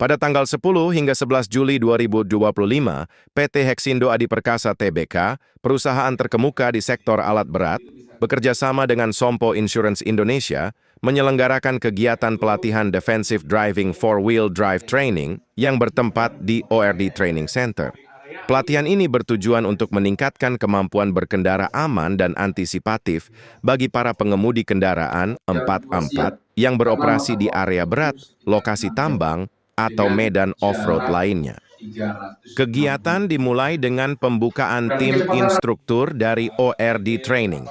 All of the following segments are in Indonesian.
Pada tanggal 10 hingga 11 Juli 2025, PT Hexindo Adi Perkasa Tbk, perusahaan terkemuka di sektor alat berat, bekerja sama dengan Sompo Insurance Indonesia, menyelenggarakan kegiatan pelatihan Defensive Driving Four-Wheel Drive Training yang bertempat di ORD Training Center. Pelatihan ini bertujuan untuk meningkatkan kemampuan berkendara aman dan antisipatif bagi para pengemudi kendaraan 4x4 yang beroperasi di area berat, lokasi tambang, atau medan off-road lainnya. Kegiatan dimulai dengan pembukaan tim instruktur dari ORD Training.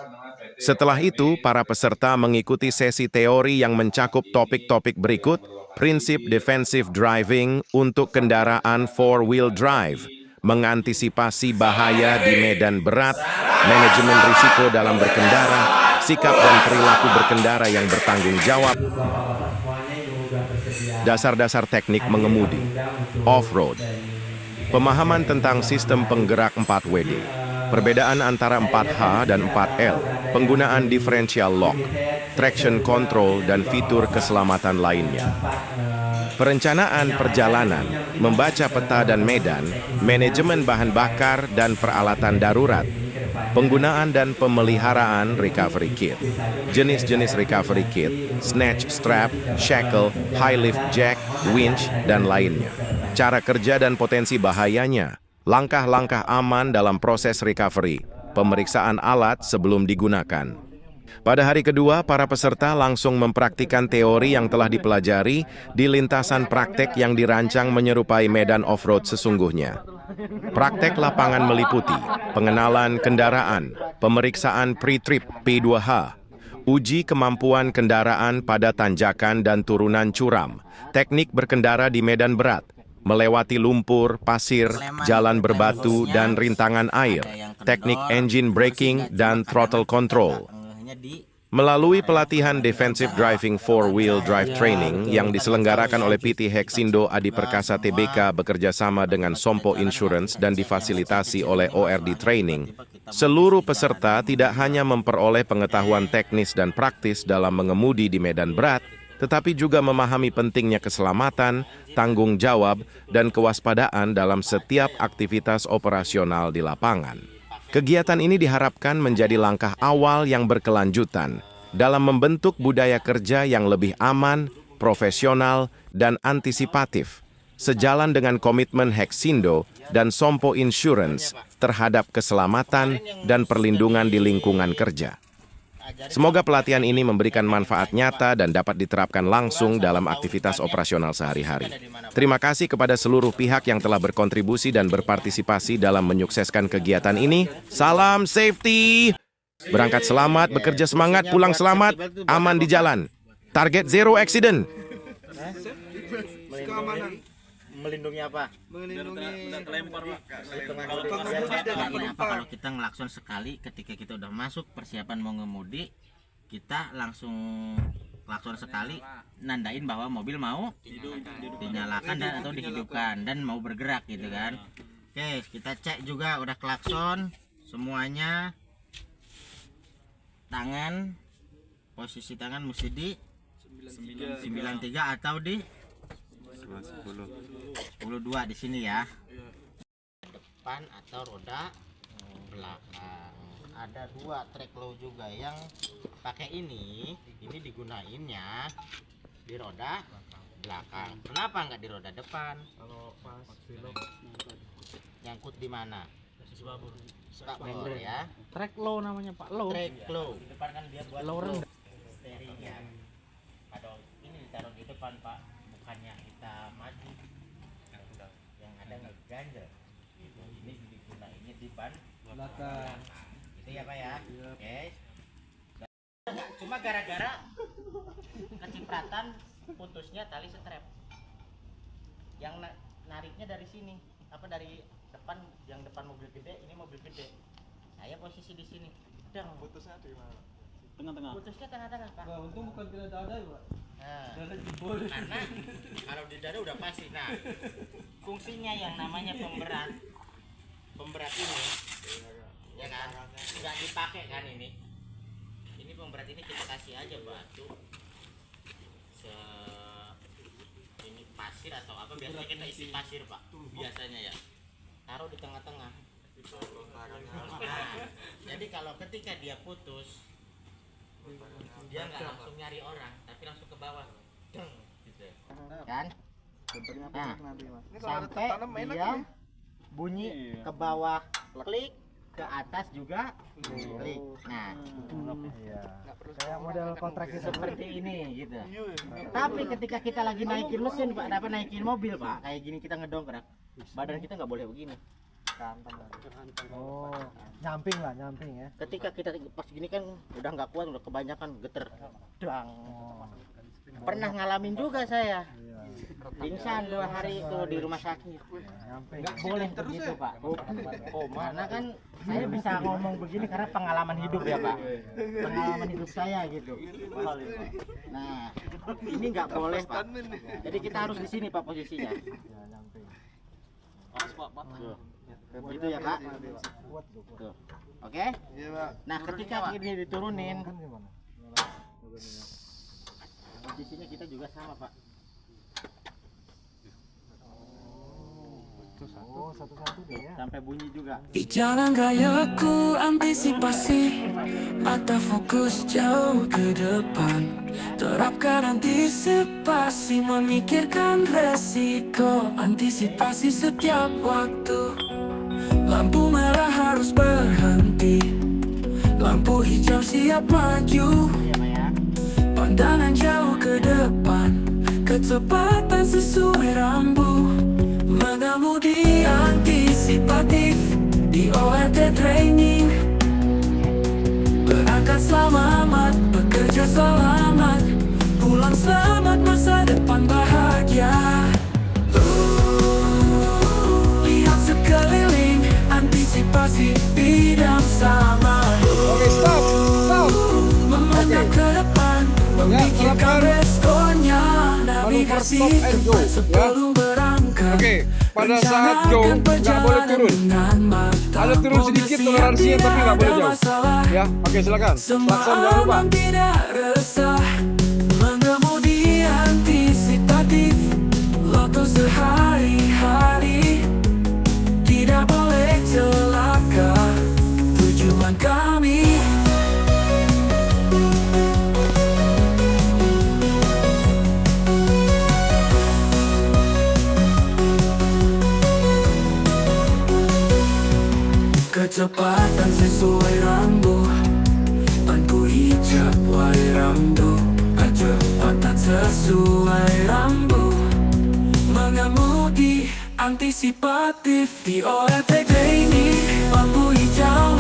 Setelah itu, para peserta mengikuti sesi teori yang mencakup topik-topik berikut: prinsip defensive driving untuk kendaraan four-wheel drive, mengantisipasi bahaya di medan berat, manajemen risiko dalam berkendara, sikap dan perilaku berkendara yang bertanggung jawab, dasar-dasar teknik mengemudi, off-road, pemahaman tentang sistem penggerak 4WD, perbedaan antara 4H dan 4L, penggunaan differential lock, traction control, dan fitur keselamatan lainnya. Perencanaan perjalanan, membaca peta dan medan, manajemen bahan bakar dan peralatan darurat, penggunaan dan pemeliharaan recovery kit, jenis-jenis recovery kit, snatch strap, shackle, high lift jack, winch, dan lainnya. Cara kerja dan potensi bahayanya, langkah-langkah aman dalam proses recovery, pemeriksaan alat sebelum digunakan. Pada hari kedua, para peserta langsung mempraktikkan teori yang telah dipelajari di lintasan praktek yang dirancang menyerupai medan off-road sesungguhnya. Praktek lapangan meliputi pengenalan kendaraan, pemeriksaan pre-trip P2H, uji kemampuan kendaraan pada tanjakan dan turunan curam, teknik berkendara di medan berat, melewati lumpur, pasir, jalan berbatu, dan rintangan air, teknik engine braking dan throttle control. Melalui pelatihan Defensive Driving Four-Wheel Drive Training yang diselenggarakan oleh PT Hexindo Adi Perkasa Tbk bekerja sama dengan Sompo Insurance dan difasilitasi oleh ORD Training, seluruh peserta tidak hanya memperoleh pengetahuan teknis dan praktis dalam mengemudi di medan berat, tetapi juga memahami pentingnya keselamatan, tanggung jawab, dan kewaspadaan dalam setiap aktivitas operasional di lapangan. Kegiatan ini diharapkan menjadi langkah awal yang berkelanjutan dalam membentuk budaya kerja yang lebih aman, profesional, dan antisipatif, sejalan dengan komitmen Hexindo dan Sompo Insurance terhadap keselamatan dan perlindungan di lingkungan kerja. Semoga pelatihan ini memberikan manfaat nyata dan dapat diterapkan langsung dalam aktivitas operasional sehari-hari. Terima kasih kepada seluruh pihak yang telah berkontribusi dan berpartisipasi dalam menyukseskan kegiatan ini. Salam safety! Berangkat selamat, bekerja semangat, pulang selamat, aman di jalan. Target zero accident. Melindungi apa? Melindungi kelempar, Pak. Kalau kita ngelakson sekali ketika kita udah masuk persiapan mau ngemudi, kita langsung klakson sekali nandain bahwa mobil mau dinyalakan dan atau dihidupkan dan mau bergerak gitu kan. Oke, kita cek juga udah klakson semuanya. Tangan, posisi tangan mesti di 93 atau di 10-2 di sini ya. Depan atau roda belakang. Ada dua track low juga yang pakai ini digunainnya di roda belakang. Kenapa nggak di roda depan? Kalau pas belok nyangkut di mana? Pak member ya. track low namanya Pak, low. Track low. Depan kan dia buat low rendah. Steering ya. Kalau ini ditaruh di depan Pak, bukannya kita maju, yang ada ngeganjel. Ini digunainnya di ban belakang. Gitu ya Pak ya. Oke. Cuma gara-gara kecipratan putusnya tali strap. Yang nariknya dari sini, apa dari depan, yang depan mobil gede, ini mobil gede. Saya posisi di sini. Dang. Putusnya di mana? Tengah-tengah. Putusnya tengah-tengah, Pak. Wah, untung bukan tidak dada ya, Pak. Nah, karena kalau di dada udah pasti. Nah, fungsinya yang namanya pemberat ini, ya kan, nggak dipakai kan ini pemberat ini kita kasih aja batu ini pas pasir atau apa, biasanya kita isi pasir Pak, biasanya ya taruh di tengah-tengah. Nah, jadi kalau ketika dia putus, dia nggak langsung nyari orang, tapi langsung ke bawah, deng, gitu kan? Nah, sampai dia bunyi ke bawah, klik, ke atas juga klik. Nah, Kayak model kontraknya seperti ini gitu. Tapi ketika kita lagi naikin mesin Pak, dapat naikin mobil Pak, kayak gini kita ngedongkrak, badan kita nggak boleh begini. Oh, nyamping ya. Ketika kita pas gini kan udah nggak kuat, udah kebanyakan geter, dang. Pernah ngalamin juga saya, pingsan 2 hari itu di rumah sakit. Nyamping. Nggak boleh begitu Pak. Oh, karena kan saya bisa ngomong begini karena pengalaman hidup ya Pak. Pengalaman hidup saya gitu. Nah, ini nggak boleh Pak. Jadi kita harus di sini Pak posisinya. Ya, nyamping. Tuh. Gitu ya Pak. Tuh. Oke? Nah, ketika ini diturunin, Kan gimana? posisinya kita juga sama Pak. Oh, satu-satu deh ya. Sampai bunyi juga. Di jalan gayaku antisipasi, mata fokus jauh ke depan. Terapkan antisipasi, memikirkan resiko. Antisipasi setiap waktu. Lampu merah harus berhenti, lampu hijau siap maju. Iya Pak ya. Pandangan jauh ke depan, kecepatan sesuai rambu. Mengemudi antisipatif di ORT training. Berangkat selamat, bekerja selamat, pulang selamat, masa depan bahagia. Lihat sekeliling, antisipasi bidang sama. Oke, stop. Memandang ke depan, memikirkan resikonya. Navigasi stop and go, tepat ya. sebelum berangkat. Oke, pada saat go nggak boleh turun. Ada turun sedikit toleransinya tapi nggak boleh jauh. Ya, oke silakan. Klakson jangan lupa. Tidak resah, mengemudi antisipatif, loto sehari-hari, tidak boleh celaka, tujuan kami. Kecepatan sesuai rambu, lampu hijau wae rambu. Kecepatan sesuai rambu, mengemudi antisipatif di ORT ini. Lampu hijau,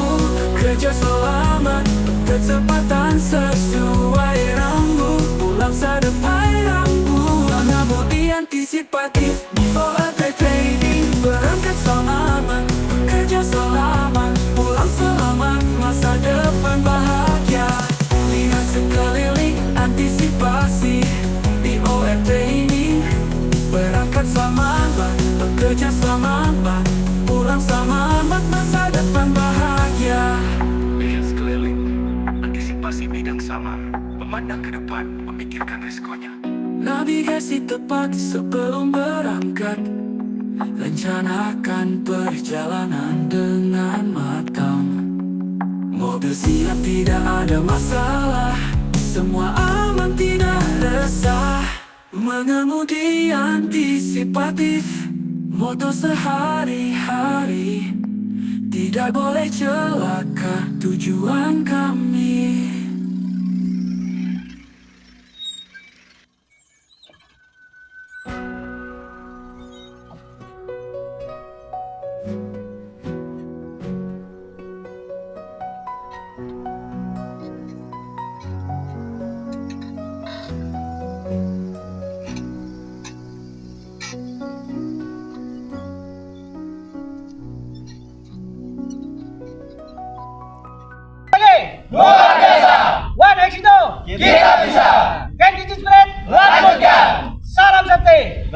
kerja selamat, kecepatan sesuai rambu, pulang sedepan rambu. Mengemudi antisipatif di ORT training. Berangkat selamat, kerja selamat, pulang selamat, masa depan bahagia. Lihat sekeliling, antisipasi di ORT ini. Berangkat selamat, bekerja selamat, pulang selamat, masa depan bahagia. Lihat sekeliling, antisipasi bidang sama, memandang ke depan, memikirkan resikonya. Navigasi tepat sebelum berangkat, rencanakan perjalanan dengan matang. Mobil siap, tidak ada masalah, semua aman, tidak resah. Mengemudi antisipatif, moto sehari-hari, tidak boleh celaka, tujuan kami. Luar biasa. One Exito. Kita bisa. Kan spread. Lanjutkan. Salam safety.